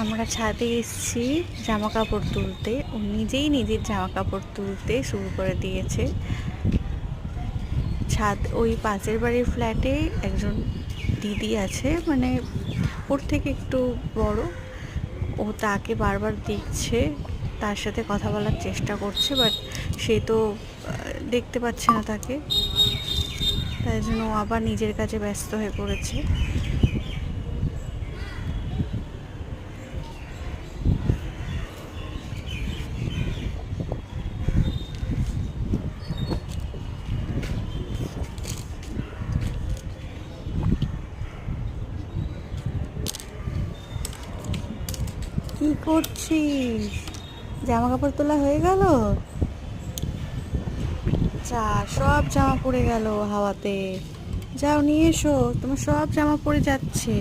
আমরা ছাদে এসেছি জামা কাপড় তুলতে। ও নিজেই নিজের জামা কাপড় তুলতে শুরু করে দিয়েছে। ছাদ ওই পাশের বাড়ির ফ্ল্যাটে একজন দিদি আছে, মানে ওর থেকে একটু বড়। ও তাকে বারবার দেখছে, তার সাথে কথা বলার চেষ্টা করছে, বাট সে তো দেখতে পাচ্ছে না তাকে। তাই জন্য ও আবার নিজের কাছে ব্যস্ত হয়ে পড়েছে। কি করছিস? জামা কাপড় তোলা হয়ে গেল? যা, সব জামা পড়ে গেল হাওয়াতে। যাও নিয়ে এসো, তোমার সব জামা পড়ে যাচ্ছে।